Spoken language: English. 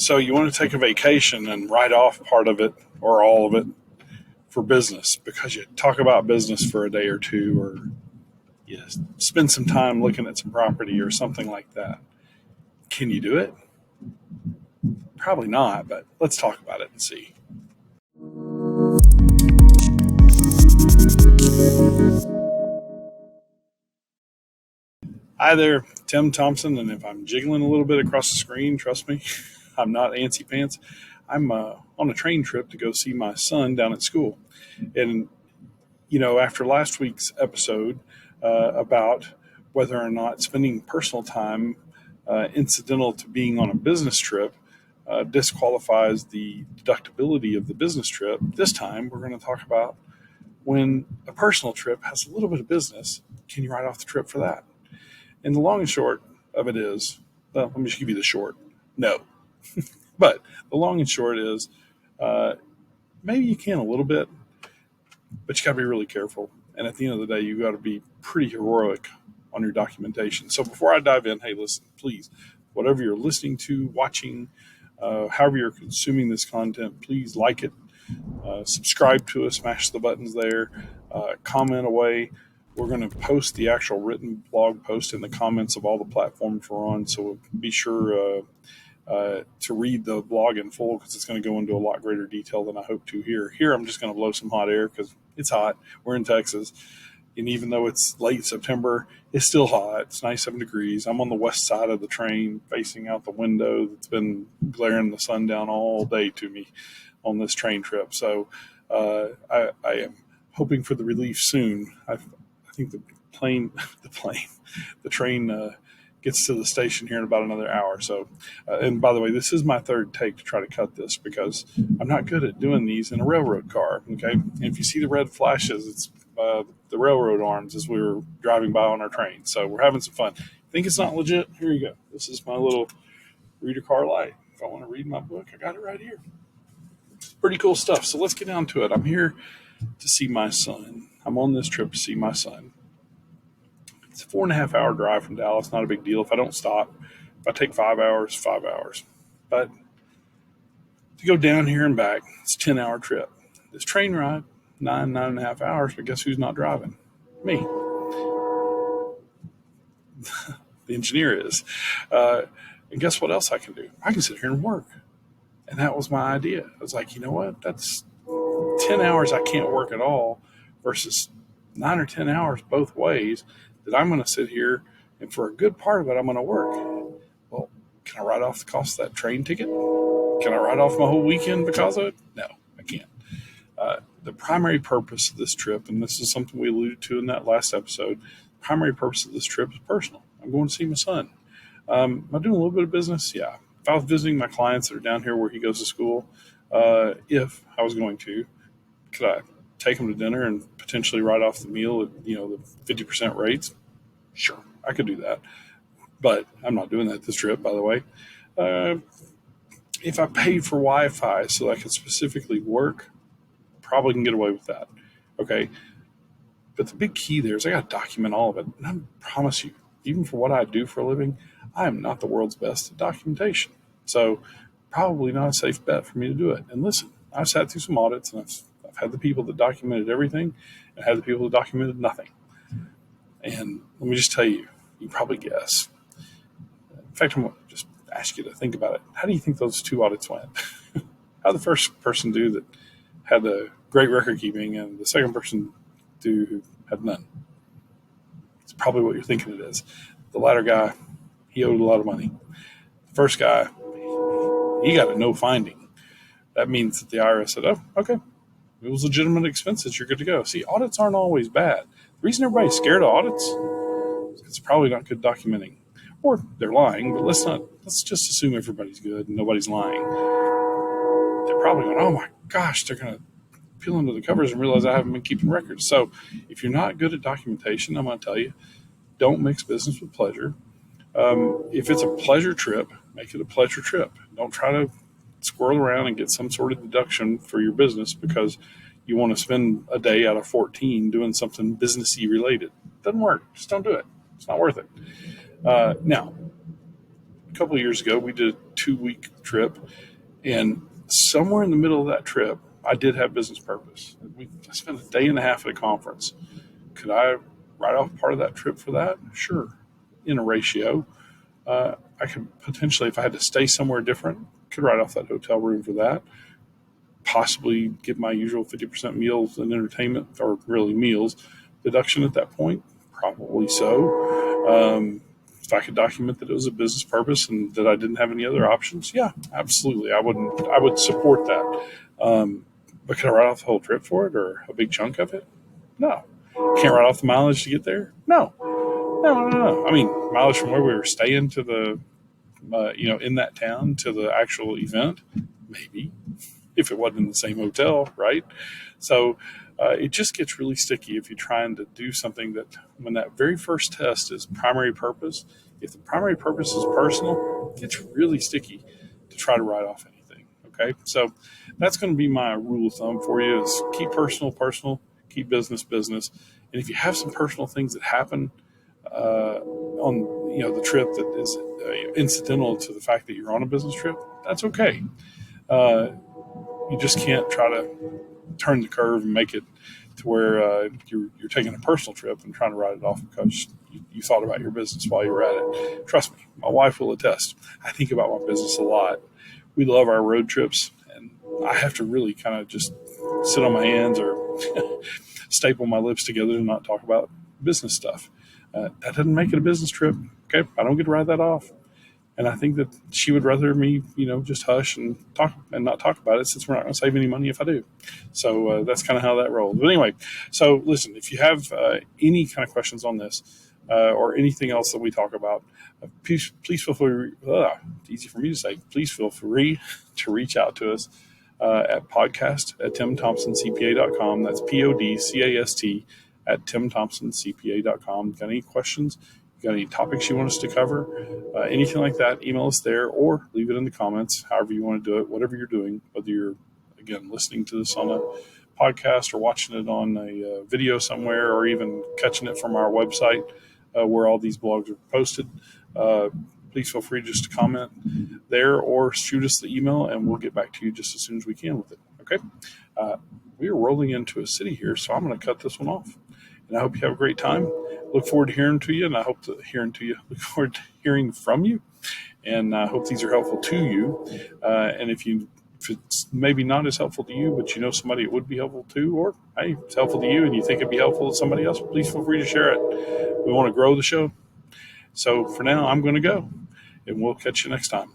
So you want to take a vacation and write off part of it or all of it for business because you talk about business for a day or two, or you spend some time looking at some property or something like that. Can you do it? Probably not, but let's talk about it and see. Hi there, Tim Thompson, and if I'm jiggling a little bit across the screen, trust me, I'm not antsy pants. I'm on a train trip to go see my son down at school. And, after last week's episode about whether or not spending personal time incidental to being on a business trip disqualifies the deductibility of the business trip, this time we're going to talk about when a personal trip has a little bit of business, can you write off the trip for that? And the long and short of it is, well, let me just give you the short. No. But the long and short is maybe you can a little bit, but you got to be really careful. And at the end of the day, you got to be pretty heroic on your documentation. So before I dive in, hey, listen, please, whatever you're listening to, watching, however you're consuming this content, please like it, subscribe to us, smash the buttons there, comment away. We're going to post the actual written blog post in the comments of all the platforms we're on. So be sure to read the blog in full because it's going to go into a lot greater detail than I hope to here. Here, I'm just going to blow some hot air because it's hot. We're in Texas. And even though it's late September, it's still hot. It's 97 degrees. I'm on the west side of the train facing out the window that's been glaring the sun down all day to me on this train trip. So I am hoping for the relief soon. I think the train gets to the station here in about another hour. So, and by the way, this is my third take to try to cut this because I'm not good at doing these in a railroad car. Okay. And if you see the red flashes, it's the railroad arms as we were driving by on our train. So we're having some fun. Think it's not legit? Here you go. This is my little reader car light. If I want to read my book, I got it right here. Pretty cool stuff. So let's get down to it. I'm here to see my son. I'm on this trip to see my son. It's a 4.5 hour drive from Dallas. Not a big deal if I don't stop. If I take 5 hours, 5 hours. But to go down here and back, it's a 10-hour trip. This train ride, 9.5 hours, but guess who's not driving? Me. The engineer is. And guess what else I can do? I can sit here and work. And that was my idea. I was like, you know what? That's 10 hours I can't work at all versus 9 or 10 hours both ways that I'm going to sit here and for a good part of it, I'm going to work. Well, can I write off the cost of that train ticket? Can I write off my whole weekend because of it? No, I can't. The primary purpose of this trip, and this is something we alluded to in that last episode, the primary purpose of this trip is personal. I'm going to see my son. Am I doing a little bit of business? Yeah. If I was visiting my clients that are down here where he goes to school, if I was going to, could I take him to dinner and potentially write off the meal at, the 50% rates? Sure, I could do that. But I'm not doing that this trip, by the way. If I paid for Wi-Fi so I could specifically work, probably can get away with that. Okay. But the big key there is I got to document all of it. And I promise you, even for what I do for a living, I am not the world's best at documentation. So probably not a safe bet for me to do it. And listen, I've sat through some audits and I've had the people that documented everything and had the people that documented nothing. And let me just tell you, you can probably guess. In fact, I'm going to just ask you to think about it. How do you think those two audits went? How did the first person do that had the great record keeping and the second person do who had none? It's probably what you're thinking it is. The latter guy, he owed a lot of money. The first guy, he got a no finding. That means that the IRS said, oh, okay, it was legitimate expenses, you're good to go. See, audits aren't always bad. The reason everybody's scared of audits is it's probably not good documenting. Or they're lying, but let's just assume everybody's good and nobody's lying. They're probably going, oh my gosh, they're going to peel under the covers and realize I haven't been keeping records. So if you're not good at documentation, I'm going to tell you, don't mix business with pleasure. If it's a pleasure trip, make it a pleasure trip. Don't try to squirrel around and get some sort of deduction for your business because you want to spend a day out of 14 doing something businessy related. Doesn't work. Just don't do it. It's not worth it. Now, a couple of years ago, we did a 2-week trip. And somewhere in the middle of that trip, I did have business purpose. I spent a day and a half at a conference. Could I write off part of that trip for that? Sure, in a ratio. I could potentially, if I had to stay somewhere different, could write off that hotel room for that. Possibly give my usual 50% meals and entertainment, or really meals, deduction at that point. Probably so. If I could document that it was a business purpose and that I didn't have any other options, yeah, absolutely, I would support that. But can I write off the whole trip for it, or a big chunk of it? No. Can't write off the mileage to get there? No. No. I mean, mileage from where we were staying to the, in that town to the actual event, maybe, if it wasn't in the same hotel, right? So it just gets really sticky if you're trying to do something that, when that very first test is primary purpose, if the primary purpose is personal, it gets really sticky to try to write off anything. Okay, so that's going to be my rule of thumb for you: is keep personal, keep business. And if you have some personal things that happen on the trip that is incidental to the fact that you're on a business trip, that's okay. You just can't try to turn the curve and make it to where you're taking a personal trip and trying to write it off because you thought about your business while you were at it. Trust me, my wife will attest. I think about my business a lot. We love our road trips, and I have to really kind of just sit on my hands or staple my lips together and not talk about business stuff. That doesn't make it a business trip. Okay, I don't get to write that off. And I think that she would rather me, just hush and talk and not talk about it, since we're not going to save any money if I do. So that's kind of how that rolls. But anyway, so listen, if you have any kind of questions on this or anything else that we talk about, please feel free. It's easy for me to say. Please feel free to reach out to us at podcast@timthompsoncpa.com. That's podcast @timthompsoncpa.com. Got any questions? Got any topics you want us to cover? Anything like that, email us there or leave it in the comments, however you want to do it, whatever you're doing, whether you're, again, listening to this on a podcast or watching it on a video somewhere, or even catching it from our website where all these blogs are posted. Please feel free just to comment there or shoot us the email, and we'll get back to you just as soon as we can with it. Okay? We are rolling into a city here, so I'm going to cut this one off. And I hope you have a great time. Look forward to hearing to you, and I hope to look forward to hearing from you. And I hope these are helpful to you. And if it's maybe not as helpful to you, but you know somebody it would be helpful to, or hey, it's helpful to you and you think it'd be helpful to somebody else, please feel free to share it. We want to grow the show. So for now, I'm going to go, and we'll catch you next time.